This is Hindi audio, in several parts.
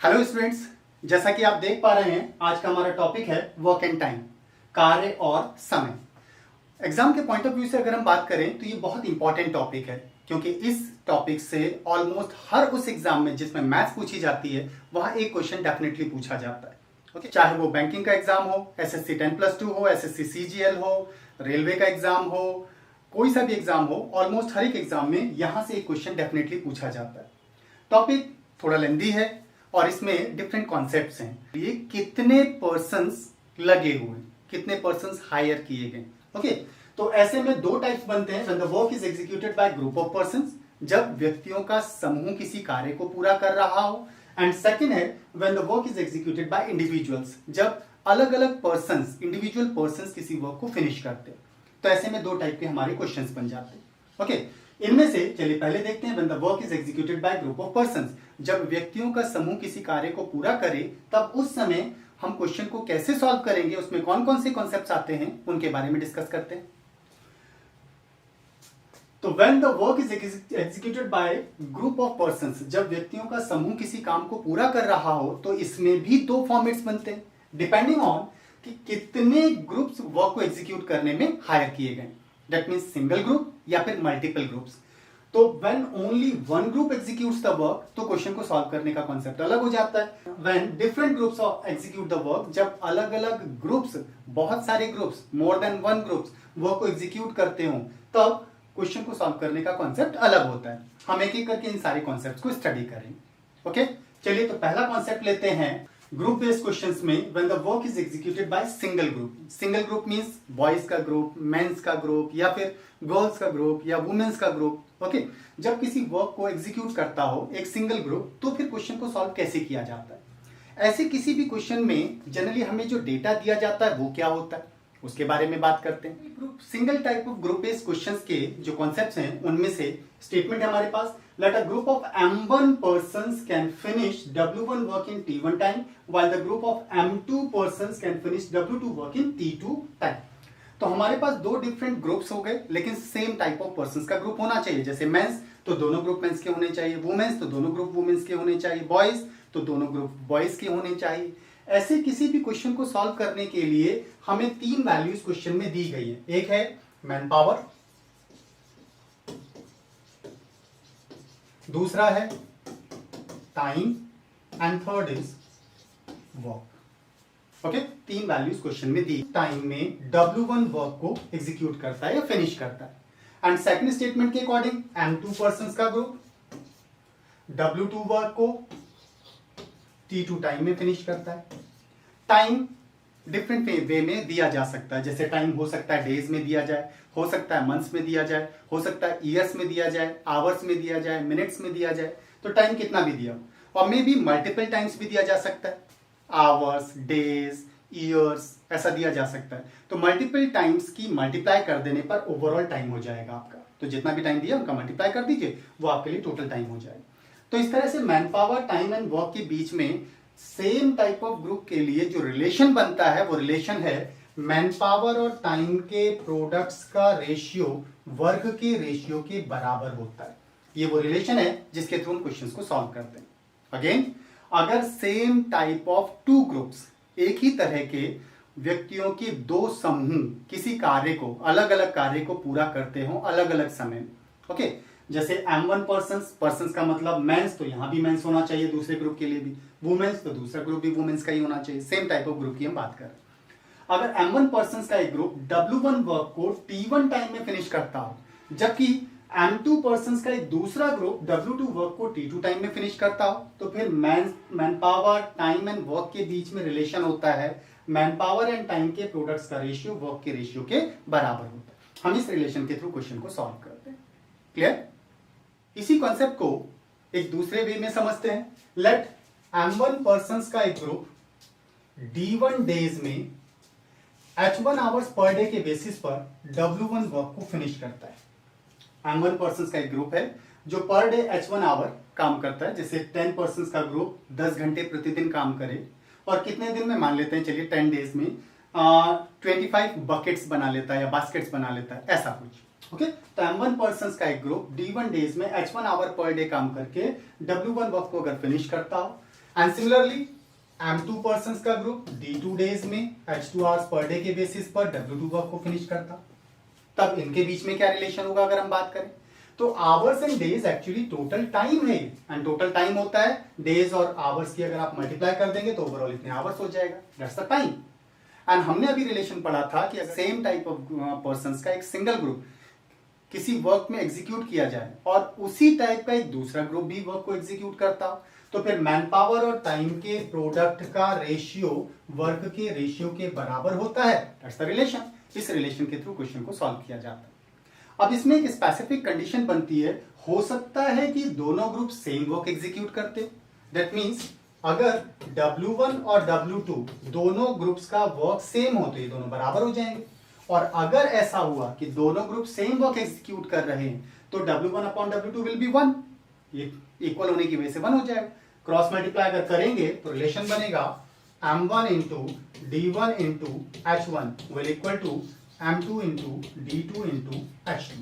हेलो स्टूडेंट्स, जैसा कि आप देख पा रहे हैं आज का हमारा टॉपिक है वर्क एंड टाइम, कार्य और समय। एग्जाम के पॉइंट ऑफ व्यू से अगर हम बात करें तो ये बहुत इंपॉर्टेंट टॉपिक है, क्योंकि इस टॉपिक से ऑलमोस्ट हर उस एग्जाम में जिसमें मैथ्स पूछी जाती है वहां एक क्वेश्चन डेफिनेटली पूछा जाता है। ओके, चाहे वो बैंकिंग का एग्जाम हो, एसएससी 10+2 हो, एसएससी सीजीएल हो, रेलवे का एग्जाम हो, कोई सा भी एग्जाम हो, ऑलमोस्ट हर एक एग्जाम में यहां से एक क्वेश्चन डेफिनेटली पूछा जाता है। टॉपिक थोड़ा लेंदी है और इसमें डिफरेंट कॉन्सेप्ट्स हैं। ये कितने पर्सन्स लगे हुए, कितने पर्सन्स हायर किए गए। ओके, तो ऐसे में दो टाइप्स बनते हैं। When the work is executed by group of persons, जब व्यक्तियों का समूह किसी कार्य को पूरा कर रहा हो, एंड सेकंड है when the work is executed by individuals, जब अलग अलग पर्सन्स, इंडिविजुअल पर्सन्स किसी वर्क को फिनिश करते हैं। तो ऐसे में दो टाइप के हमारे क्वेश्चंस बन जाते हैं। ओके, इनमें से चलिए पहले देखते हैं। When the work is executed by group of persons, जब व्यक्तियों का समूह किसी कार्य को पूरा करे तब उस समय हम क्वेश्चन को कैसे सॉल्व करेंगे, उसमें कौन कौन से कॉन्सेप्ट्स आते हैं उनके बारे में डिस्कस करते हैं। तो when the work is executed by group of persons, जब व्यक्तियों का समूह किसी काम को पूरा कर रहा हो, तो इसमें भी दो फॉर्मेट्स बनते हैं डिपेंडिंग ऑन कि कितने ग्रुप्स वर्क को एग्जीक्यूट करने में हायर किए गए। दैट मीन्स सिंगल ग्रुप या फिर मल्टीपल ग्रुप्स। तो when only one group executes the work, तो क्वेश्चन को सॉल्व करने का कॉन्सेप्ट अलग हो जाता है। When different groups execute the work, जब अलग अलग ग्रुप्स, बहुत सारे groups, more than one groups work को एग्जीक्यूट करते हो, तब क्वेश्चन को सॉल्व करने का कॉन्सेप्ट अलग होता है। हम एक एक करके इन सारे कॉन्सेप्ट्स को स्टडी करेंगे। ओके, चलिए तो पहला कॉन्सेप्ट लेते हैं ग्रुप बेस्ड क्वेश्चंस में। When the work is executed by single group, single group means boys का ग्रुप, मेंस का ग्रुप, या फिर गर्ल्स का ग्रुप या वुमेन्स का ग्रुप। ओके, जब किसी वर्क को एग्जीक्यूट करता हो एक सिंगल ग्रुप, तो फिर क्वेश्चन को सॉल्व कैसे किया जाता है। ऐसे किसी भी क्वेश्चन में जनरली हमें जो डेटा दिया जाता है वो क्या होता है, उसके बारे में बात करते हैं। Group single type of group based questions के जो कॉन्सेप्ट्स हैं उनमें से स्टेटमेंट है हमारे पास, let a group of m1 persons can finish w1 work in t1 time while the group of m2 persons can finish w2 work in t2 time। तो हमारे पास दो डिफरेंट ग्रुप्स हो गए, लेकिन सेम टाइप ऑफ पर्संस का ग्रुप होना चाहिए। जैसे मेंस तो दोनों ग्रुप मेंस के होने चाहिए, वुमेन्स तो दोनों ग्रुप वुमेन्स के होने चाहिए, बॉयज तो दोनों ग्रुप बॉयज के होने चाहिए। ऐसे किसी भी क्वेश्चन को सॉल्व करने के लिए हमें तीन वैल्यूज क्वेश्चन में दी गई है। एक है मैन पावर, दूसरा है time, and third is work. Okay, तीन वैल्यूज क्वेश्चन में दी। टाइम में W1 वर्क को एग्जीक्यूट करता है या फिनिश करता है, एंड सेकंड स्टेटमेंट के अकॉर्डिंग M2 पर्संस का ग्रुप W2 वर्क को T2 टाइम में फिनिश करता है। टाइम डिफरेंट वे में दिया जा सकता है, जैसे टाइम हो सकता है डेज में दिया जाए, हो सकता है मंथ्स में दिया जाए, हो सकता है ईयर्स में दिया जाए, आवर्स में दिया जाए, मिनट्स में दिया जाए। तो टाइम कितना भी दिया, और मे बी मल्टीपल टाइम्स भी दिया जा सकता है, आवर्स, डेज, ईयर्स, ऐसा दिया जा सकता है। तो मल्टीपल टाइम्स की मल्टीप्लाई कर देने पर ओवरऑल टाइम हो जाएगा आपका। तो जितना भी टाइम दिया उनका मल्टीप्लाई कर दीजिए, वो आपके लिए टोटल टाइम हो जाएगा। तो इस तरह से man power, time and work के बीच में सेम टाइप ऑफ ग्रुप के लिए जो रिलेशन बनता है वो रिलेशन है मैन पावर और टाइम के प्रोडक्ट्स का रेशियो वर्क के रेशियो के बराबर होता है। ये वो रिलेशन है जिसके थ्रू हम क्वेश्चंस को सॉल्व करते हैं। अगेन, अगर same type of two groups, एक ही तरह के व्यक्तियों के दो समूह किसी कार्य को, अलग अलग कार्य को पूरा करते हो अलग अलग समय में। ओके, जैसे M1 पर्संस का मतलब मेंस, तो यहां भी मेंस होना चाहिए, दूसरे ग्रुप के लिए भी वुमेन्स, तो दूसरा ग्रुप भी वुमेन्स का ही होना चाहिए। सेम टाइप ऑफ ग्रुप की हम बात कर रहे हैं। अगर M1 पर्संस का एक ग्रुप W1 वर्क को T1 टाइम में फिनिश करता हो, जबकि M2 पर्संस का एक दूसरा ग्रुप W2 वर्क को T2 टाइम में फिनिश करता हो, तो फिर man power, time and work के बीच में रिलेशन होता है मैन पावर एंड टाइम के प्रोडक्ट्स का रेशियो वर्क के रेशियो के बराबर होता है। हम इस रिलेशन के थ्रू क्वेश्चन को सॉल्व करते हैं। क्लियर? इसी कॉन्सेप्ट को एक दूसरे वे में समझते हैं। लेट M1 पर्संस का एक ग्रुप D1 डेज में H1 आवर्स पर डे के बेसिस पर W1 वर्क को फिनिश करता है। M1 पर्संस का एक ग्रुप है जो पर डे H1 आवर काम करता है। जैसे 10 पर्संस का ग्रुप 10 घंटे प्रतिदिन काम करे, और कितने दिन में मान लेते हैं, चलिए 10 डेज में 25 बकेट्स बना लेता है या बास्केट्स बना लेता है, ऐसा कुछ। ओके, तो M1 पर्संस का एक ग्रुप D1 डेज में H1 आवर पर डे काम करके W1 वर्क को अगर फिनिश करता हो, एंड सिमिलरली M2 पर्सन का ग्रुप D2 डेज में H2 आवर्स पर डे के बेसिस पर W2 वर्क को फिनिश करता। तब इनके बीच में क्या रिलेशन होगा अगर हम बात करें तो hours and days actually total time है, एंड टोटल टाइम होता है डेज और आवर्स की अगर आप मल्टीप्लाई कर देंगे तो ओवरऑल इतने आवर्स हो जाएगा, दैट्स द टाइम। एंड हमने अभी रिलेशन पढ़ा था कि सेम टाइप ऑफ पर्संस का एक सिंगल ग्रुप किसी वर्क में एग्जीक्यूट किया जाए और उसी टाइप का एक दूसरा ग्रुप भी वर्क को एग्जीक्यूट करता हो तो फिर मैन पावर और टाइम के प्रोडक्ट का रेशियो वर्क के रेशियो के बराबर होता है, दैट्स द रिलेशन। इस रिलेशन के थ्रू क्वेश्चन को सॉल्व किया जाता है। अब इसमें एक स्पेसिफिक कंडीशन बनती है, हो सकता है कि दोनों ग्रुप सेम वर्क एग्जीक्यूट करते हो, दैट मींस अगर W1 और W2 दोनों ग्रुप्स का वर्क सेम हो तो ये दोनों बराबर हो जाएंगे, और अगर ऐसा हुआ कि दोनों ग्रुप सेम वर्क एग्जीक्यूट कर रहे हैं तो W1 upon W2 will be 1, ये इक्वल होने की वजह से 1 हो जाएगा। क्रॉस मल्टीप्लाई अगर करेंगे तो रिलेशन बनेगा M1 into D1 into H1 will equal to M2 into D2 into H2,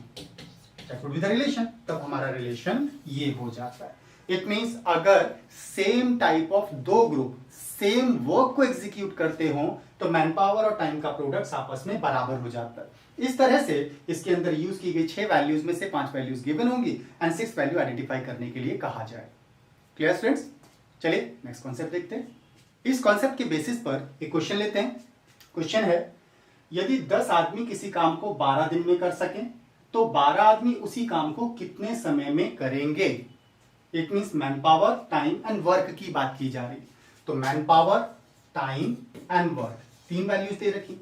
that would be the relation. तब हमारा रिलेशन ये हो जाता है। इट मींस अगर सेम टाइप ऑफ दो ग्रुप सेम वर्क को एग्जीक्यूट करते हो तो मैन पावर और टाइम का प्रोडक्ट आपस में बराबर हो जाता है। इस तरह से इसके अंदर यूज की गई 6 वैल्यूज में से 5 वैल्यूज गिवन होंगी एंड 6 वैल्यू आइडेंटिफाई करने के लिए कहा जाए। Clear students? चलिए नेक्स्ट कॉन्सेप्ट देखते हैं। इस कॉन्सेप्ट के बेसिस पर एक क्वेश्चन लेते हैं। क्वेश्चन है, यदि 10 आदमी किसी काम को 12 दिन में कर सकें तो 12 आदमी उसी काम को कितने समय में करेंगे? It means manpower, time and work की बात की जा रही। तो man power, time and work, 3 values दे रखी।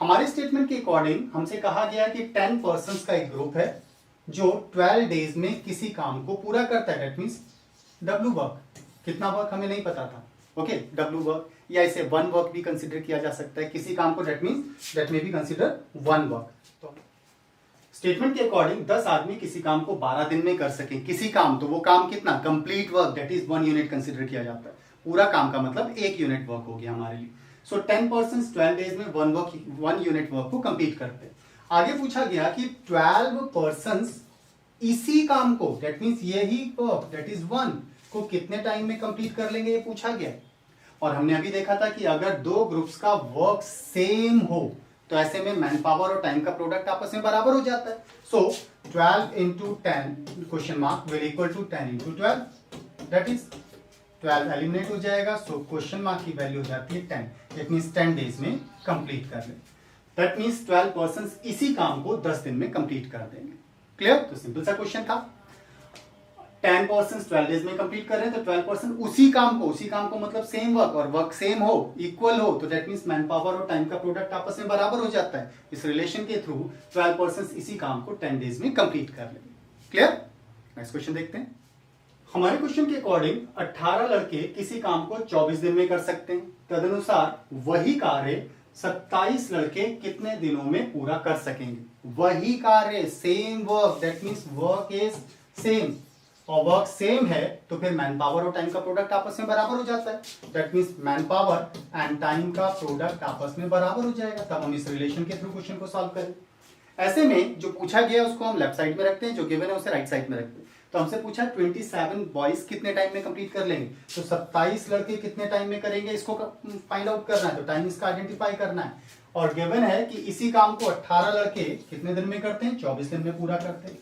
हमारे स्टेटमेंट के अकॉर्डिंग हमसे कहा गया कि 10 पर्संस का एक ग्रुप है जो 12 डेज में किसी काम को पूरा करता है, दैट मींस डब्ल्यू वर्क। कितना वर्क हमें नहीं पता था, ओके, डब्ल्यू वर्क, या इसे 1 वर्क भी कंसीडर किया जा सकता है किसी काम को, that means that may be consider 1 work. तो स्टेटमेंट के अकॉर्डिंग 10 आदमी किसी काम को 12 दिन में कर सके, किसी काम, तो वो काम कितना, complete work, that is 1 unit consider किया जाता है। पूरा काम का मतलब 1 यूनिट वर्क हो गया हमारे लिए। सो 10 पर्संस 12 डेज में 1 यूनिट वर्क को कंप्लीट करते हैं। आगे पूछा गया कि 12 पर्संस इसी काम को, दैट मींस यही वर्क, दैट इज 1 को कितने टाइम में कंप्लीट कर लेंगे, ये पूछा गया। और हमने अभी देखा था कि अगर दो ग्रुप्स का वर्क सेम हो तो ऐसे में मैन पावर और टाइम का प्रोडक्ट आपस में बराबर हो जाता है। So 12 into 10 question mark will equal to 10 into 12, that is 12 eliminate हो जाएगा। सो क्वेश्चन मार्क की वैल्यू हो जाती है 10। इट मींस 10 डेज में कंप्लीट कर ले, दैट मींस 12 पर्संस इसी काम को 10 दिन में कंप्लीट कर देंगे। क्लियर? तो सिंपल सा क्वेश्चन था। 10 पर्संस 12 डेज में कंप्लीट कर रहे हैं तो 12 पर्सन उसी काम को मतलब सेम वर्क, और वर्क सेम हो, इक्वल हो, तो दैट मींस मैन पावर और टाइम का प्रोडक्ट आपस में बराबर हो जाता है। इस रिलेशन के थ्रू 12 पर्संस इसी काम को 10 डेज में कंप्लीट कर लेंगे। क्लियर? नेक्स्ट क्वेश्चन देखते हैं। हमारे क्वेश्चन के अकॉर्डिंग 18 लड़के किसी काम को 24 दिन में कर सकते हैं, तदनुसार वही कार्य 27 लड़के कितने दिनों में पूरा कर सकेंगे? वही कार्य, same work, that means work is same, और वर्क सेम है तो फिर मैन पावर और टाइम का प्रोडक्ट आपस में बराबर हो जाता है, that means man power and time का प्रोडक्ट आपस में बराबर हो जाएगा। तब हम इस रिलेशन के थ्रू क्वेश्चन को सॉल्व करें। ऐसे में जो पूछा गया उसको हम लेफ्ट साइड में रखते हैं, जो गिवन है उसे राइट साइड में रखते हैं। तो हमसे पूछा 27 बॉयज कितने टाइम में कंप्लीट कर लेंगे, तो 27 लड़के कितने टाइम में करेंगे, इसको फाइंड आउट करना है, तो टाइम इसका आइडेंटिफाई करना है। और गिवन है कि इसी काम को 18 लड़के कितने दिन में करते हैं, 24 दिन में पूरा करते हैं।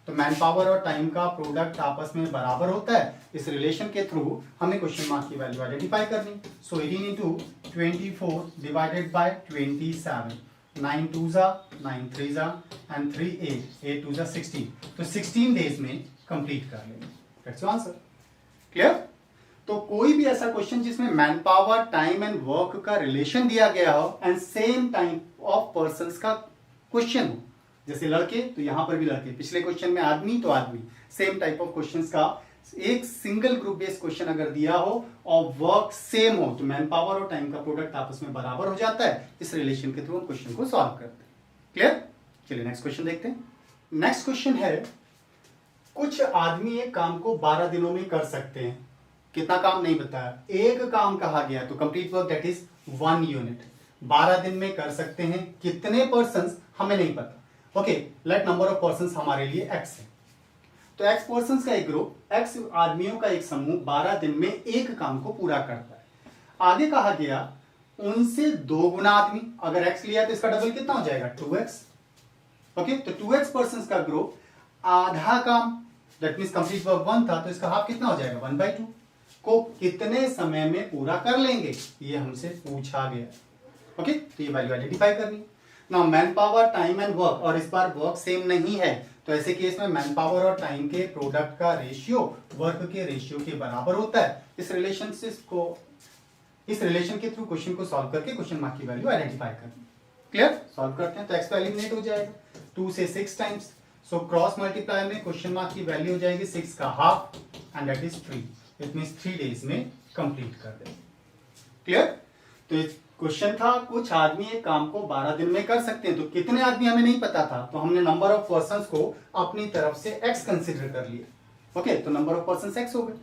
तो मैन पावर और टाइम का प्रोडक्ट आपस में बराबर होता है। इस रिलेशन के थ्रू हमें क्वेश्चन मार्क की वैल्यू आइडेंटिफाई करनी। सो 18 इंटू 24 डिवाइडेड बाय 27, 9 2 जा 9 3 जा एंड 3 8 8 2 जा 16, तो 16 डेज में कंप्लीट कर लेंगे। That's your answer. क्लियर? तो कोई भी ऐसा क्वेश्चन जिसमें man power, time and work का रिलेशन दिया गया हो and same type of persons का क्वेश्चन हो, जैसे लड़के तो यहां पर भी लड़के, पिछले क्वेश्चन में आदमी तो आदमी, सेम टाइप ऑफ क्वेश्चंस का एक सिंगल ग्रुप बेस्ड क्वेश्चन अगर दिया हो और वर्क सेम हो तो मैन पावर और टाइम का प्रोडक्ट आपस में बराबर हो जाता है। इस रिलेशन के थ्रू हम क्वेश्चन को सॉल्व करते हैं। क्लियर? चलिए नेक्स्ट क्वेश्चन देखते हैं। नेक्स्ट क्वेश्चन है, कुछ आदमी एक काम को 12 दिनों में कर सकते हैं। कितना काम नहीं बताया, एक काम कहा गया, तो complete work that is 1 unit 12 दिन में कर सकते हैं। कितने पर्संस हमें नहीं पता। Okay, let number of persons हमारे लिए x है। तो x पर्सन का एक ग्रुप, x आदमियों का एक समूह 12 दिन में एक काम को पूरा करता है। आगे कहा गया उनसे 2 गुना आदमी, अगर x लिया तो इसका डबल कितना हो जाएगा 2x। ओके, तो 2x पर्सन का ग्रुप आधा काम, दैट मींस कंप्लीट वर्क 1 था, तो इसका हाफ कितना हो जाएगा 1/2 को कितने समय में पूरा कर लेंगे, ये हमसे पूछा गया। ओके, तो ये वैल्यू आइडेंटिफाई करनी। Now man power, time and work, और इस बार वर्क सेम नहीं है, तो ऐसे केस में मैन पावर और टाइम के प्रोडक्ट का रेशियो वर्क के रेशियो के बराबर होता है। इस रिलेशन के थ्रू क्वेश्चन को सॉल्व करके क्वेश्चन मार्क की वैल्यू आइडेंटिफाई करनी। क्लियर? सॉल्व करते हैं तो x तो एलिमिनेट हो जाएगा 2 से 6 टाइम्स, सो क्रॉस मल्टीप्लाई में क्वेश्चन मार्क की वैल्यू हो जाएगी 6 का half and that is 3। It means 3 days में कंप्लीट कर देंगे। क्लियर? तो क्वेश्चन था कुछ आदमी एक काम को 12 दिन में कर सकते हैं, तो कितने आदमी हमें नहीं पता था, तो हमने नंबर ऑफ पर्संस को अपनी तरफ से x कंसीडर कर लिया। ओके, तो नंबर ऑफ पर्संस x हो गए।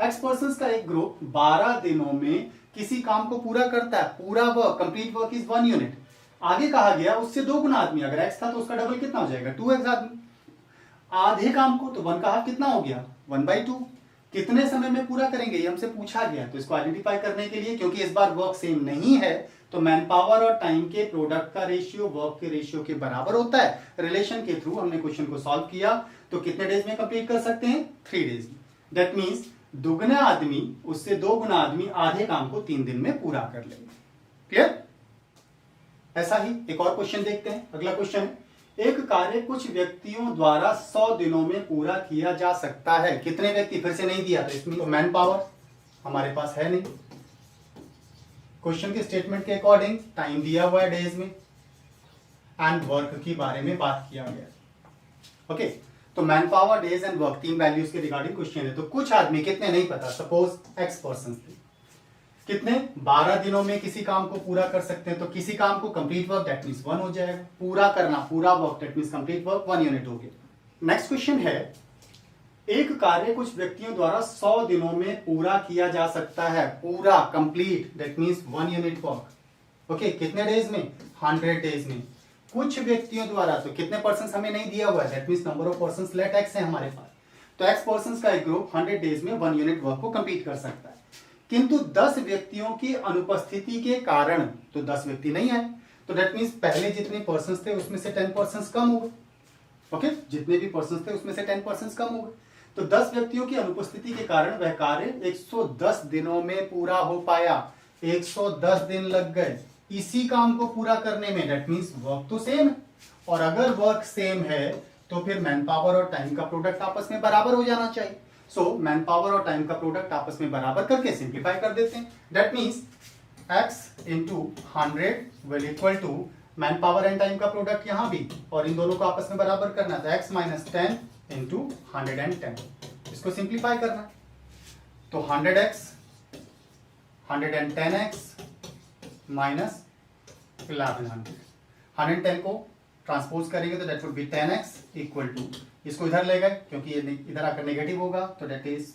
x पर्संस का एक ग्रुप 12 दिनों में किसी काम को पूरा करता है, पूरा work, complete work is 1 unit. आगे कहा गया उससे 2 गुना आदमी, अगर x था तो उसका डबल कितना हो जाएगा 2x आदमी। आधे काम को तो 1 का हाफ कितना हो गया 1/2, कितने समय में पूरा करेंगे ये हमसे पूछा गया। तो इसको आइडेंटिफाई करने के लिए, क्योंकि इस बार वर्क सेम नहीं है, तो मैन पावर और टाइम के प्रोडक्ट का रेशियो वर्क के रेशियो के बराबर होता है। रिलेशन के थ्रू हमने क्वेश्चन को सॉल्व किया, तो कितने डेज में कंप्लीट कर सकते हैं 3 डेज में। दैट मींस दुगना आदमी उससे 2 गुना आदमी आधे काम को 3 दिन में पूरा कर लेंगे। क्लियर? ऐसा ही एक और क्वेश्चन देखते हैं। अगला क्वेश्चन है एक कार्य कुछ व्यक्तियों द्वारा 100 दिनों में पूरा किया जा सकता है। कितने व्यक्ति, फिर से नहीं दिया, तो इसमें तो मैन पावर हमारे पास है नहीं। क्वेश्चन के स्टेटमेंट के अकॉर्डिंग टाइम दिया हुआ है डेज में एंड वर्क के बारे में बात किया गया। ओके, तो man power, days and work, 3 values के रिगार्डिंग क्वेश्चन है। तो कुछ आदमी, कितने नहीं पता, सपोज x पर्सन थे, कितने 12 दिनों में किसी काम को पूरा कर सकते हैं, तो किसी काम को कंप्लीट वर्क दैट मींस 1 हो जाएगा, पूरा करना, पूरा work that means complete work 1 unit हो गया। नेक्स्ट क्वेश्चन है एक कार्य कुछ व्यक्तियों द्वारा 100 दिनों में पूरा किया जा सकता है, पूरा complete that means 1 unit work. Okay, कितने डेज में 100 डेज में। कुछ व्यक्तियों द्वारा, तो कितने पर्सन हमें नहीं दिया हुआ है, that means number of person let x है हमारे पास, तो x पर्सन का एक ग्रुप 100 डेज में 1 यूनिट वर्क को कंप्लीट कर सकता है। किंतु 10 व्यक्तियों की अनुपस्थिति के कारण, तो 10 व्यक्ति नहीं आए, तो दैट मींस पहले जितने पर्सन थे उसमें से 10 पर्सन कम हो गए। ओके, जितने भी पर्सन थे उसमें से 10 पर्सन कम हो गए, तो 10 व्यक्तियों की अनुपस्थिति के कारण वह कार्य 110 दिनों में पूरा हो पाया। 110 दिन लग गए इसी काम को पूरा करने में, दैट मींस वर्क तो सेम है, और अगर वर्क सेम है तो फिर मैन पावर और टाइम का प्रोडक्ट आपस में बराबर हो जाना चाहिए। सो मैन पावर और टाइम का प्रोडक्ट आपस में बराबर करके सिंप्लीफाई कर देते हैं। That means x into 100 will equal to man power and time का प्रोडक्ट यहां भी, और इन दोनों को आपस में बराबर करना था, x माइनस 10 इंटू 110, इसको सिंप्लीफाई करना, तो 100x 110x माइनस 1100, 110 को ट्रांसपोज करेंगे तो that would be 10x equal to, इसको इधर ले गए क्योंकि ये इधर आकर नेगेटिव होगा, तो दैट इज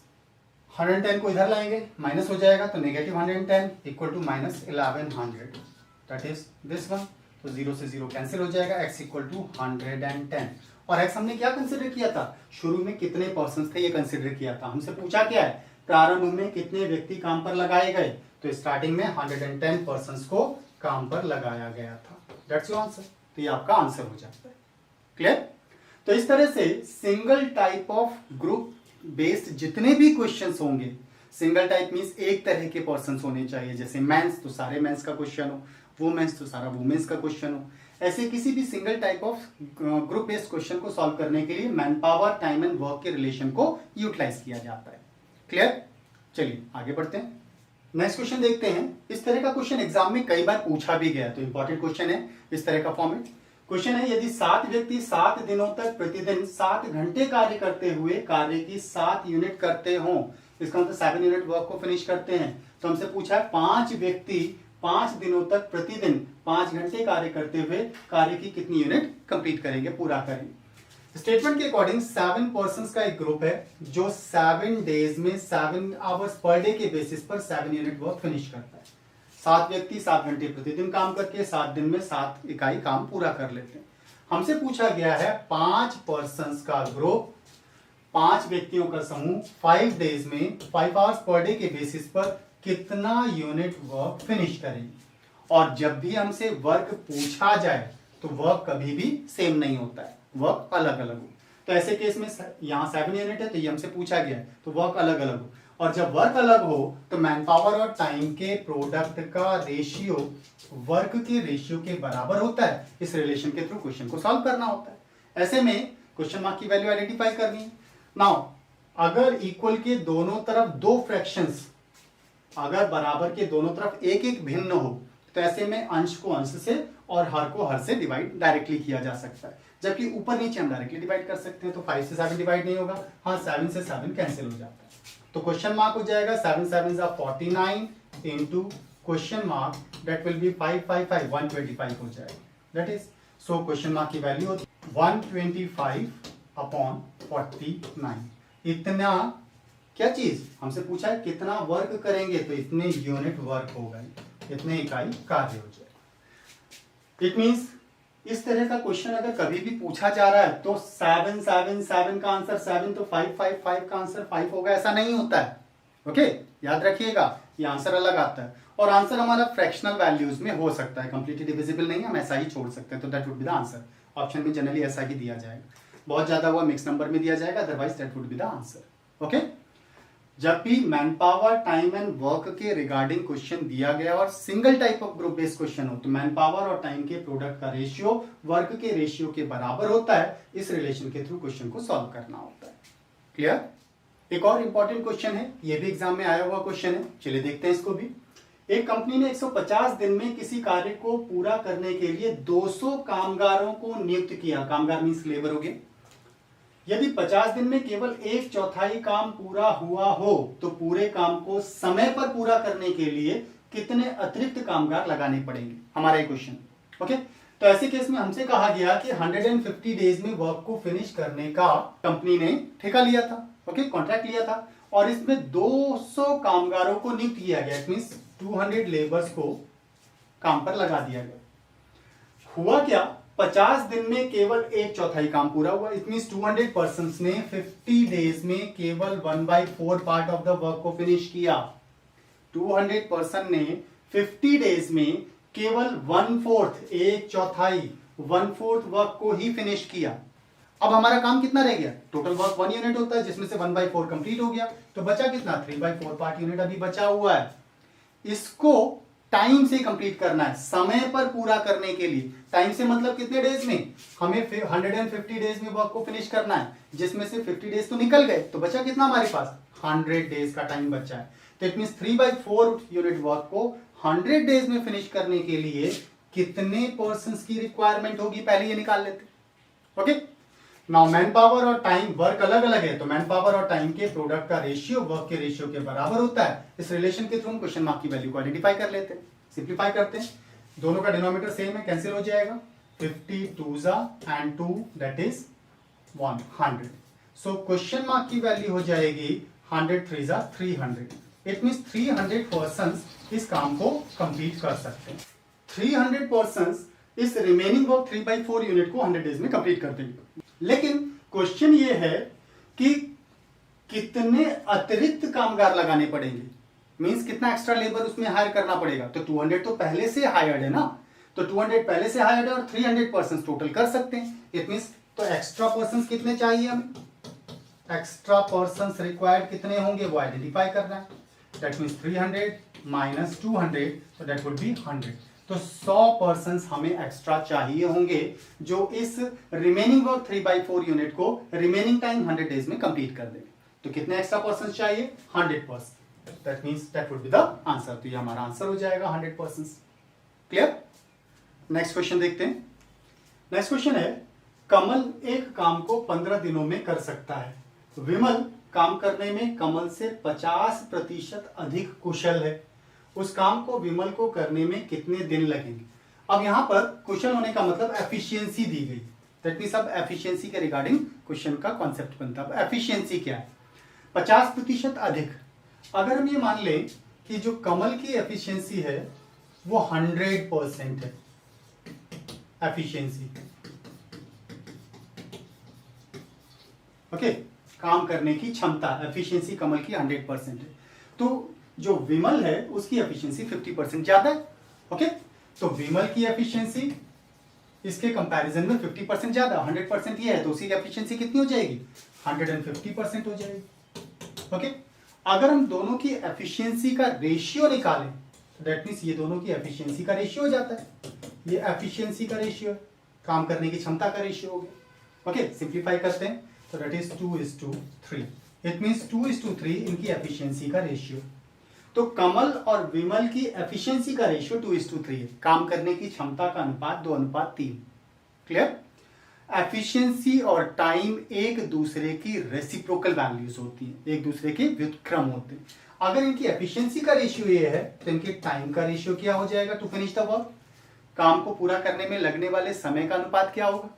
110 को इधर लाएंगे माइनस हो जाएगा, तो negative 110 equal to minus 1100, that is this one, तो 0 से 0 कैंसिल हो जाएगा, x इक्वल टू 110। और x हमने क्या कंसिडर किया था, शुरू में कितने पर्सन थे ये कंसिडर किया था। हमसे पूछा क्या है, प्रारंभ में कितने व्यक्ति काम पर लगाए गए, तो स्टार्टिंग में 110 पर्सन को काम पर लगाया गया था। दैट्स योर आंसर, तो ये आपका आंसर हो जाता है। क्लियर? तो इस तरह से single type of group based जितने भी क्वेश्चंस होंगे, सिंगल टाइप मींस एक तरह के पर्संस होने चाहिए, जैसे मेंस तो सारे मेंस का क्वेश्चन हो, वुमेन्स तो सारा वुमेन्स का क्वेश्चन हो, ऐसे किसी भी single type of group based question को सॉल्व करने के लिए man power, time and work के रिलेशन को यूटिलाइज किया जाता है। क्लियर? चलिए आगे बढ़ते हैं, नेक्स्ट क्वेश्चन देखते हैं। इस तरह का क्वेश्चन एग्जाम में कई बार पूछा भी गया, तो इंपॉर्टेंट क्वेश्चन है। इस तरह का फॉर्मेट क्वेश्चन है, यदि 7 व्यक्ति 7 दिनों तक प्रतिदिन 7 घंटे कार्य करते हुए कार्य की 7 यूनिट करते हों, इसका मतलब 7 यूनिट वर्क को फिनिश करते हैं, तो हमसे पूछा है 5 व्यक्ति 5 दिनों तक प्रतिदिन 5 घंटे कार्य करते हुए कार्य की कितनी यूनिट कंप्लीट करेंगे, पूरा करेंगे। स्टेटमेंट के अकॉर्डिंग 7 पर्संस का एक ग्रुप है जो 7 डेज में 7 आवर्स पर डे के बेसिस पर 7 यूनिट वर्क फिनिश करता है। 7 व्यक्ति 7 घंटे प्रतिदिन काम करके 7 दिन में 7 इकाई काम पूरा कर लेते हैं। हमसे पूछा गया है 5 पर्संस का ग्रुप 5 व्यक्तियों का समूह 5 डेज में 5 आवर्स पर डे के बेसिस पर कितना यूनिट वर्क फिनिश करेगी। और जब भी हमसे वर्क पूछा जाए तो वर्क कभी भी सेम नहीं होता है, वर्क अलग अलग हो। तो ऐसे केस में यहाँ 7 यूनिट है तो ये हमसे पूछा गया है, तो वर्क अलग अलग हो। और जब वर्क अलग हो तो मैन पावर और टाइम के प्रोडक्ट का रेशियो वर्क के रेशियो के बराबर होता है। इस रिलेशन के थ्रू क्वेश्चन को सॉल्व करना होता है। ऐसे में क्वेश्चन मार्क की वैल्यू आइडेंटिफाई करनी है। नाउ अगर इक्वल के दोनों तरफ दो फ्रैक्शंस, अगर बराबर के दोनों तरफ एक एक भिन्न हो तो ऐसे में अंश को अंश से और हर को हर से डिवाइड डायरेक्टली किया जा सकता है। जबकि ऊपर नीचे हम डायरेक्टली डिवाइड कर सकते हैं, तो 5 से 7 डिवाइड नहीं होगा, हाँ 7 से 7 कैंसिल हो जाता है। तो क्वेश्चन मार्क हो जाएगा 7 7 49 into question mark that will be 5 5 5 125 हो जाएगा। That is so question mark की वैल्यू होती है 125 अपॉन 49। इतना क्या चीज हमसे पूछा है, कितना वर्क करेंगे तो इतने यूनिट वर्क होगा, इतने इकाई कार्य हो जाएगा। इट मींस इस तरह का क्वेश्चन अगर कभी भी पूछा जा रहा है तो 7 7 7 का आंसर 7 तो 5 5 5 का आंसर 5 होगा, ऐसा नहीं होता है। ओके, याद रखिएगा, ये आंसर अलग आता है। और आंसर हमारा फ्रैक्शनल वैल्यूज में हो सकता है, कंप्लीटली डिविजिबल नहीं, हम ऐसा ही छोड़ सकते हैं, तो that would be the answer. Option में जनरली ऐसा ही दिया जाएगा, बहुत ज्यादा हुआ मिक्स नंबर में दिया जाएगा, otherwise that would be the answer. Okay, जब भी man power time and work के रिगार्डिंग क्वेश्चन दिया गया और single type of group based question हो तो मैन पावर और टाइम के प्रोडक्ट का रेशियो वर्क के रेशियो के बराबर होता है। इस रिलेशन के थ्रू क्वेश्चन को सॉल्व करना होता है। क्लियर? एक और इंपॉर्टेंट क्वेश्चन है, ये भी एग्जाम में आया हुआ क्वेश्चन है, चलिए देखते हैं इसको भी। एक कंपनी ने 150 दिन में किसी कार्य को पूरा करने के लिए 200 कामगारों को नियुक्त किया। कामगार मींस लेबर हो गए। यदि 50 दिन में केवल 1/4 काम पूरा हुआ हो तो पूरे काम को समय पर पूरा करने के लिए कितने अतिरिक्त कामगार लगाने पड़ेंगे, हमारा ये क्वेश्चन। ओके, तो ऐसे केस में हमसे कहा गया कि 150 डेज में वर्क को फिनिश करने का कंपनी ने ठेका लिया था, ओके, कॉन्ट्रैक्ट लिया था, और इसमें 200 कामगारों को नियुक्त किया गया। इट मींस 200 लेबर्स को काम पर लगा दिया गया। हुआ क्या, 50 दिन में केवल 1/4 काम पूरा हुआ। इट मींस 200 पर्सन्स ने 50 डेज में केवल 1/4 पार्ट ऑफ द वर्क को फिनिश किया। 200 पर्सन ने 50 डेज में केवल 1/4 1/4 वर्क को ही फिनिश किया। अब हमारा काम कितना रह गया, टोटल वर्क 1 यूनिट होता है जिसमें से 1/4 कंप्लीट हो गया, तो बचा कितना, 3/4 पार्ट यूनिट अभी बचा हुआ है। इसको टाइम से कंप्लीट करना है, समय पर पूरा करने के लिए। टाइम से मतलब कितने डेज में, हमें 150 डेज में वर्क को फिनिश करना है, जिसमें से 50 डेज तो निकल गए, तो बचा कितना हमारे पास, 100 डेज का टाइम बचा है। तो इट मींस 3/4 यूनिट वर्क को 100 डेज में फिनिश करने के लिए कितने पर्सन्स की रिक्वायरमेंट होगी, पहले ये निकाल लेते। ओके, नाउ मैन पावर और टाइम, वर्क अलग अलग है तो मैन पावर और टाइम के प्रोडक्ट का रेशियो वर्क के रेशियो के बराबर होता है। इस रिलेशन के थ्रू हम क्वेश्चन मार्क की वैल्यू को आइडेंटिफाई कर लेते हैं, सिंप्लीफाई करते हैं। दोनों का डिनोमिनेटर सेम है, कैंसिल हो जाएगा। 50 2 and 2 that is 100। So question mark की वैल्यू हो जाएगी 100 3 300। इट मींस 300 पर्सन्स इस काम को कंप्लीट कर सकते हैं। 300 पर्सन्स इस रिमेनिंग वर्क 3/4 यूनिट को 100 डेज में कंप्लीट कर देंगे। लेकिन क्वेश्चन ये है कि कितने अतिरिक्त कामगार लगाने पड़ेंगे, मींस कितना एक्स्ट्रा लेबर उसमें हायर करना पड़ेगा। तो 200 तो पहले से हायर्ड है ना, तो 200 पहले से हायर्ड है और 300 पर्सन टोटल कर सकते हैं। इट मींस तो एक्स्ट्रा पर्सन कितने चाहिए हमें, एक्स्ट्रा पर्सन रिक्वायर्ड कितने होंगे वो आइडेंटिफाई करना है। दैट मींस 300 माइनस 200 तो दैट वुड बी 100। तो 100 पर्सन्स हमें एक्स्ट्रा चाहिए होंगे जो इस रिमेनिंग वर्क 3/4 यूनिट को रिमेनिंग टाइम 100 डेज में कंप्लीट कर देंगे। तो कितने एक्स्ट्रा पर्सन्स चाहिए, 100 person. That means that would be the answer. तो ये हमारा आंसर हो जाएगा 100 पर्सन्स। क्लियर? नेक्स्ट क्वेश्चन देखते हैं। नेक्स्ट क्वेश्चन है, कमल एक काम को 15 दिनों में कर सकता है। विमल काम करने में कमल से 50% अधिक कुशल है। उस काम को विमल को करने में कितने दिन लगेंगे। अब यहां पर कुशल होने का मतलब एफिशिएंसी दी गई। दैट मींस अब एफिशिएंसी के रिगार्डिंग क्वेश्चन का कॉन्सेप्ट बनता है। अब एफिशिएंसी क्या है, 50% अधिक। अगर हम ये मान लें कि जो कमल की एफिशिएंसी है वो 100% है एफिशिएंसी। ओके, काम करने की क्षमता, एफिशिएंसी कमल की 100% है, तो जो विमल है उसकी एफिशिएंसी 50% ज्यादा है। ओके, तो विमल की एफिशिएंसी इसके कंपैरिजन में 50% ज्यादा, 100% ये है, तो उसी की एफिशिएंसी कितनी हो जाएगी, 150% हो जाएगी। ओके, अगर हम दोनों की एफिशिएंसी का रेशियो निकालें तो दैट मीन्स ये दोनों की एफिशिएंसी का रेशियो हो जाता है, ये एफिशिएंसी का रेशियो, काम करने की क्षमता का रेशियो हो गया। ओके, सिंप्लीफाई करते हैं तो दैट इज 2:3, इट मीन्स 2:3 इनकी एफिशिएंसी का रेशियो। तो कमल और विमल की एफिशिएंसी का रेशियो 2:3 है, काम करने की क्षमता का अनुपात 2:3। क्लियर? एफिशिएंसी और टाइम एक दूसरे की रेसिप्रोकल वैल्यूज होती हैं, एक दूसरे के व्युत्क्रम होते हैं। अगर इनकी एफिशिएंसी का रेशियो ये है तो इनके टाइम का रेशियो क्या हो जाएगा टू फिनिश द वर्क, काम को पूरा करने में लगने वाले समय का अनुपात क्या होगा,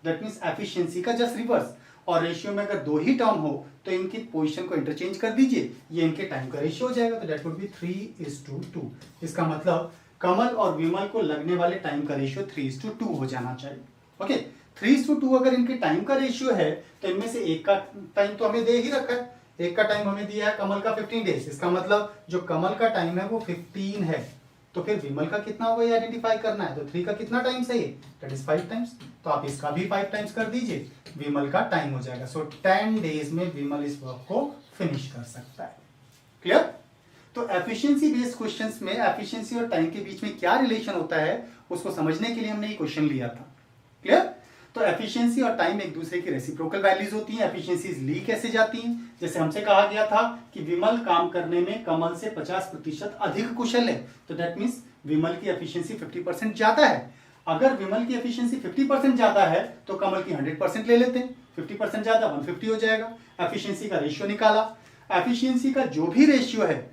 दैट मीन्स एफिशिएंसी का जस्ट रिवर्स। और रेशियो में अगर दो ही टर्म हो तो इनकी पोजीशन को इंटरचेंज कर दीजिए, ये इनके टाइम का रेशियो हो जाएगा, तो दैट वुड बी 3:2। इसका मतलब कमल और विमल को लगने वाले टाइम का रेशियो 3:2 हो जाना चाहिए। ओके, 3:2 अगर इनके टाइम का रेशियो है तो इनमें से एक का टाइम तो हमें दे ही रखा है, एक का टाइम हमें दिया है कमल का 15 डेज, इसका मतलब जो कमल का टाइम है वो 15 है, तो फिर विमल का कितना होगा ये आइडेंटिफाई करना है, तो 3 का कितना टाइम सही है, दैट इज 5 टाइम्स, तो आप इसका भी 5 टाइम्स कर दीजिए, विमल का टाइम हो जाएगा। सो 10 डेज में विमल इस वर्क को फिनिश कर सकता है। क्लियर? तो एफिशिएंसी बेस्ड क्वेश्चंस में एफिशिएंसी और टाइम के बीच में क्या रिलेशन होता है उसको समझने के लिए हमने ये क्वेश्चन लिया था। क्लियर? तो एफिशिएंसी और टाइम एक दूसरे की रेसिप्रोकल वैल्यूज होती हैं। एफिशिएंसीज ली कैसे जाती हैं, जैसे हमसे कहा गया था कि विमल काम करने में कमल से 50% अधिक कुशल है, तो दैट मीन्स विमल की एफिशिएंसी 50% ज्यादा है। अगर विमल की एफिशिएंसी 50% ज्यादा है तो कमल की 100% ले लेते हैं, 50% ज्यादा 150 हो जाएगा। एफिशिएंसी का रेशियो निकाला, एफिशिएंसी का जो भी रेशियो है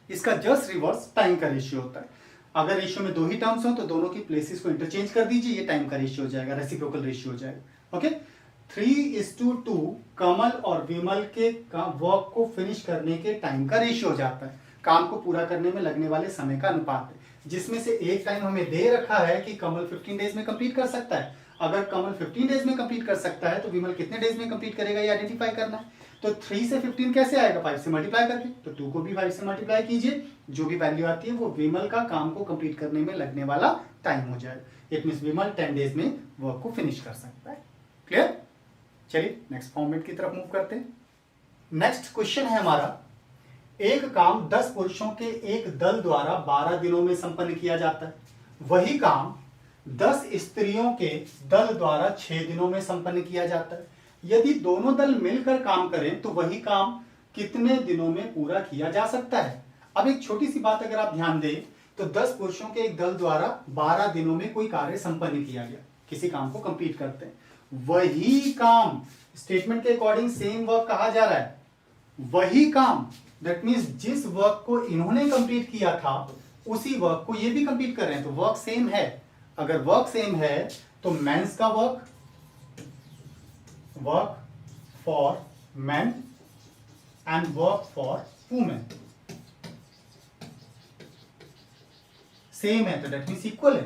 इसका जस्ट रिवर्स टाइम का रेशियो होता है। अगर रेशियो में दो ही टर्म्स हो तो दोनों की प्लेसेस को इंटरचेंज कर दीजिए, ये टाइम का रेशियो हो जाएगा, रेसिप्रोकल रेशियो हो जाएगा। ओके, 3:2 कमल और विमल के वर्क को फिनिश करने के टाइम का रेशियो हो जाता है, काम को पूरा करने में लगने वाले समय का अनुपात है, जिसमें से एक टाइम हमें दे रखा है कि कमल 15 डेज में कंप्लीट कर सकता है। अगर कमल 15 डेज में कंप्लीट कर सकता है तो विमल कितने डेज में कंप्लीट करेगा ये आइडेंटिफाई करना है। तो 3 से 15 कैसे आएगा, 5 से मल्टीप्लाई करके, तो 2 को भी 5 से मल्टीप्लाई कीजिए, जो भी वैल्यू आती है वो विमल का काम को कंप्लीट करने में लगने वाला टाइम हो जाएगा। इट मींस विमल 10 डेज में वर्क को फिनिश कर सकता है। क्लियर? चलिए नेक्स्ट फॉर्मेट की तरफ मूव करते हैं। नेक्स्ट क्वेश्चन है हमारा, एक काम 10 पुरुषों के एक दल द्वारा 12 दिनों में संपन्न किया जाता है, वही काम 10 स्त्रियों के दल द्वारा 6 दिनों में संपन्न किया जाता है। यदि दोनों दल मिलकर काम करें तो वही काम कितने दिनों में पूरा किया जा सकता है। अब एक छोटी सी बात अगर आप ध्यान दें तो 10 पुरुषों के एक दल द्वारा 12 दिनों में कोई कार्य संपन्न किया गया, किसी काम को कंप्लीट करते हैं, वही काम स्टेटमेंट के अकॉर्डिंग सेम वर्क कहा जा रहा है, वही काम, दैट मीन्स जिस वर्क को इन्होंने कंप्लीट किया था उसी वर्क को ये भी कंप्लीट कर रहे हैं, तो वर्क सेम है। अगर वर्क सेम है तो मेंस का work for men and work for women same है, तो दैट मीन्स इक्वल है।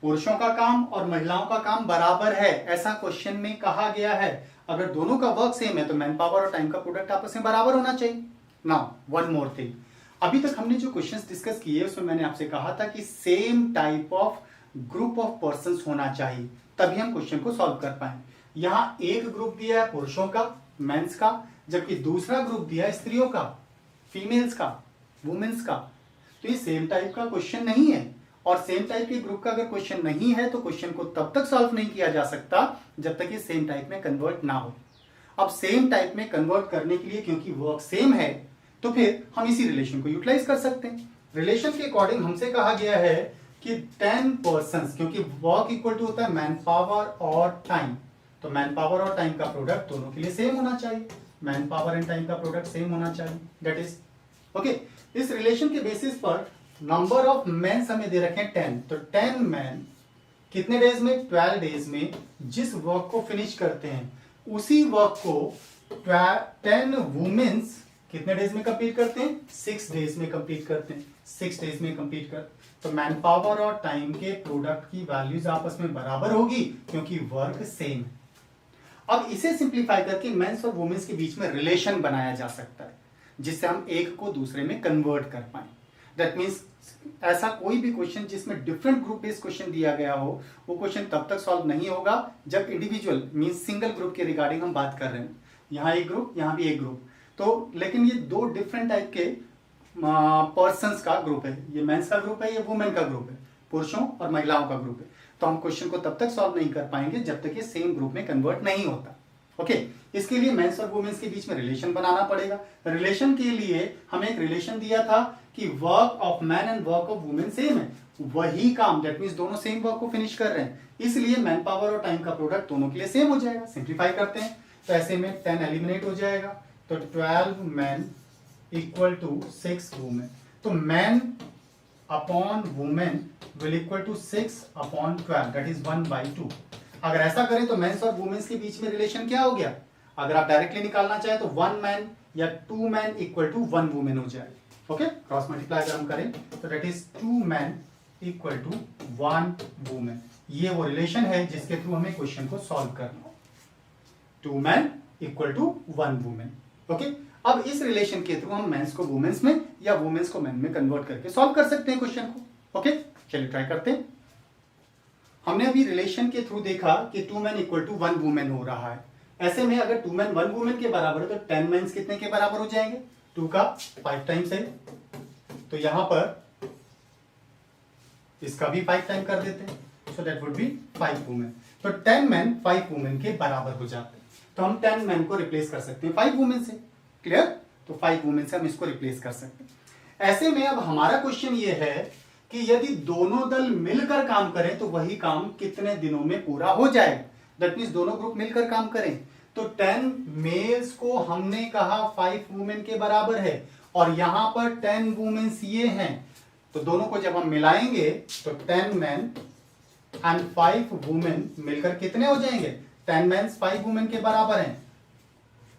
पुरुषों का काम और महिलाओं का काम बराबर है, ऐसा क्वेश्चन में कहा गया है। अगर दोनों का वर्क सेम है तो मैन पावर और टाइम का प्रोडक्ट आपस में बराबर होना चाहिए। नाउ वन मोर थिंग, अभी तक हमने जो क्वेश्चंस डिस्कस किए उसमें मैंने आपसे कहा था कि same type of group of persons होना चाहिए, तभी हम क्वेश्चन को सॉल्व कर पाए। यहां एक ग्रुप दिया है पुरुषों का, मेंस का, जबकि दूसरा ग्रुप दिया है स्त्रियों का, फीमेल्स का, वुमेन्स का, तो ये सेम टाइप का क्वेश्चन नहीं है। और सेम टाइप के ग्रुप का अगर क्वेश्चन नहीं है तो क्वेश्चन को तब तक सॉल्व नहीं किया जा सकता जब तक ये सेम टाइप में कन्वर्ट ना हो। अब सेम टाइप में कन्वर्ट करने के लिए क्योंकि वर्क सेम है तो फिर हम इसी रिलेशन को यूटिलाइज कर सकते हैं। रिलेशन के अकॉर्डिंग हमसे कहा गया है कि 10 पर्संस, क्योंकि वर्क इक्वल टू होता है मैन पावर और टाइम, तो मैन पावर और टाइम का प्रोडक्ट दोनों के लिए सेम होना चाहिए, मैन पावर एंड टाइम का प्रोडक्ट सेम होना चाहिए, दैट इज ओके। इस रिलेशन के बेसिस पर नंबर ऑफ मेंस हमें दे रखे हैं 10, तो 10 मैन कितने डेज में, 12 डेज में जिस वर्क को फिनिश करते हैं उसी वर्क को 10 वुमेन्स कितने डेज में कंप्लीट करते हैं, 6 डेज में कंप्लीट करते हैं, 6 डेज में कंप्लीट कर, तो मैन पावर और टाइम के प्रोडक्ट की वैल्यूज आपस में बराबर होगी क्योंकि वर्क सेम है। अब इसे सिंप्लीफाई करके मेंस और वुमेन्स के बीच में रिलेशन बनाया जा सकता है, जिससे हम एक को दूसरे में कन्वर्ट कर पाए। दैट मीन्स ऐसा कोई भी क्वेश्चन जिसमें डिफरेंट ग्रुप बेस्ड क्वेश्चन दिया गया हो, वो क्वेश्चन तब तक सॉल्व नहीं होगा जब इंडिविजुअल मीन्स सिंगल ग्रुप के रिगार्डिंग हम बात कर रहे हैं। यहाँ एक ग्रुप, यहाँ भी एक ग्रुप, तो लेकिन ये दो डिफरेंट टाइप के पर्संस का ग्रुप है, ये मेंस का ग्रुप है, ये वुमेन का ग्रुप है, पुरुषों और महिलाओं का ग्रुप है। तो हम क्वेश्चन को तब तक सॉल्व नहीं कर पाएंगे जब तक ये सेम ग्रुप में कन्वर्ट नहीं होता। ओके, इसके लिए मेंस और वुमेन्स के बीच में रिलेशन बनाना पड़ेगा। रिलेशन के लिए हमें एक रिलेशन दिया था कि work of man and work of women same है, वही काम, दैट मीन्स दोनों सेम वर्क को फिनिश कर रहे हैं, इसलिए मैन पावर और टाइम का प्रोडक्ट दोनों के लिए सेम हो जाएगा। सिंप्लीफाई करते हैं तो ऐसे में 10 एलिमिनेट हो जाएगा, तो 12 मैन इक्वल टू 6 वुमेन। तो man upon women will equal to 6 upon 12, that is 1/2। अगर ऐसा करें तो मेंस और वुमेन्स के बीच में रिलेशन क्या हो गया? अगर आप डायरेक्टली निकालना चाहें तो 1 मैन या 2 मैन इक्वल टू 1 वुमेन हो जाएगा। ओके, क्रॉस मल्टीप्लाई अगर हम करें तो that is 2 man equal to 1 women. ये वो रिलेशन है जिसके थ्रू हमें क्वेश्चन को सॉल्व करना हो, 2 man equal to 1 women. Okay, अब इस रिलेशन के थ्रू हम मेंस को वुमेन्स में या वुमेन्स को मेन में कन्वर्ट करके सॉल्व कर सकते हैं क्वेश्चन को। ओके, चलिए ट्राई करते हैं। हमने अभी रिलेशन के थ्रू देखा कि 2 मैन इक्वल टू 1 वुमेन हो रहा है। ऐसे में अगर 2 मैन 1 वुमेन के बराबर है तो 10 मेंस कितने के बराबर हो जाएंगे? 2 का 5 टाइम्स है, तो यहां पर इसका भी 5 टाइम कर देते हैं, so that would B 5 women. तो 10 मैन 5 वुमेन के बराबर हो जाते हैं, तो हम 10 मैन को रिप्लेस कर सकते हैं 5 वुमेन से। क्लियर? तो 5 वुमेन से हम इसको रिप्लेस कर सकते हैं। ऐसे में अब हमारा क्वेश्चन ये है कि यदि दोनों दल मिलकर काम करें तो वही काम कितने दिनों में पूरा हो जाएगा? दैट मीन्स दोनों ग्रुप मिलकर काम करें तो 10 मेल्स को हमने कहा 5 वुमेन के बराबर है, और यहां पर 10 वुमेन्स ये हैं, तो दोनों को जब हम मिलाएंगे तो 10 मैन एंड 5 वुमेन मिलकर कितने हो जाएंगे? 10 मेंस 5 वुमेन के बराबर हैं।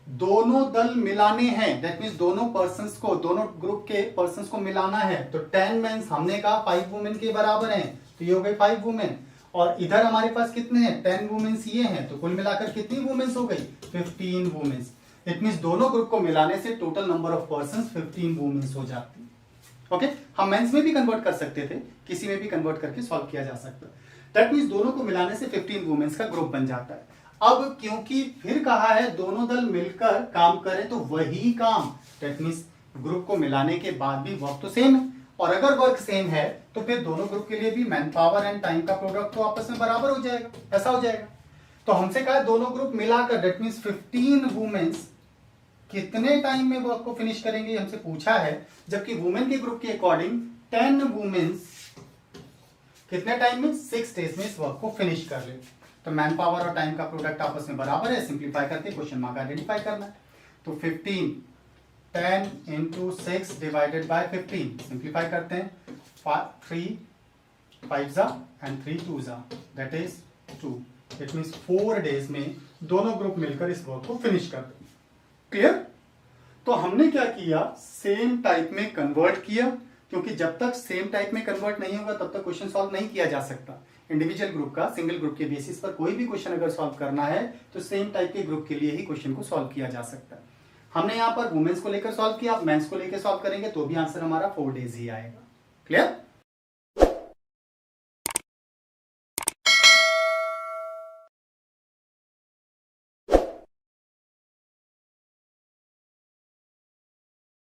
दोनों दल मिलाने हैं, दैट मीन्स दोनों पर्संस को, दोनों ग्रुप के पर्संस को मिलाना है, तो 10 मेंस हमने कहा 5 वुमेन के बराबर हैं, तो ये हो गए 5 वुमेन। और इधर हमारे पास कितने हैं? 10 वुमेन्स ये हैं, तो कुल मिलाकर कितनी वुमेन्स हो गई? 15 वुमेन्स। इट मीन्स दोनों ग्रुप को मिलाने से total number of persons 15 womens हो जाती है। ओके, हम मेंस में भी कन्वर्ट कर सकते थे, किसी में भी कन्वर्ट करके सॉल्व किया जा सकता है। दैट मीन्स दोनों को मिलाने से 15 वुमेन्स का ग्रुप बन जाता है। अब क्योंकि फिर कहा है दोनों दल मिलकर काम करें तो वही काम, दैट मीन्स ग्रुप को मिलाने के बाद भी वर्क तो सेम है, और अगर वर्क सेम है तो फिर दोनों ग्रुप के लिए भी मैन पावर एंड टाइम का प्रोडक्ट तो आपस में बराबर हो जाएगा, ऐसा हो जाएगा। तो हमसे कहा दोनों ग्रुप मिलाकर दैट मीन्स 15 वुमेन्स कितने टाइम में वर्क को फिनिश करेंगे हमसे पूछा है, जबकि वुमेन के ग्रुप के अकॉर्डिंग 10 वुमेन्स कितने टाइम में? 6 डेज में इस वर्क को फिनिश कर ले। तो मैन पावर और टाइम का प्रोडक्ट आपस में बराबर है, सिंप्लीफाई करके क्वेश्चन मार्क आइडेंटिफाई करना है। तो 15 10 इंटू 6 डिवाइडेड बाय 15, सिंप्लीफाई करते हैं, 3 5 जा एंड 3 2 जा, that is 2। It means 4 days में दोनों ग्रुप मिलकर इस वर्क को फिनिश कर दें। क्लियर? तो हमने क्या किया? सेम टाइप में कन्वर्ट किया, क्योंकि जब तक सेम टाइप में कन्वर्ट नहीं होगा तब तक क्वेश्चन सॉल्व नहीं किया जा सकता। इंडिविजुअल ग्रुप का सिंगल ग्रुप के बेसिस पर कोई भी क्वेश्चन अगर सॉल्व करना है तो सेम टाइप के ग्रुप के लिए ही क्वेश्चन को सॉल्व किया जा सकता है। हमने यहाँ पर वुमेन्स को लेकर सॉल्व किया, आप मेंस को लेकर सॉल्व करेंगे तो भी आंसर हमारा 4 डेज ही आएगा। क्लियर?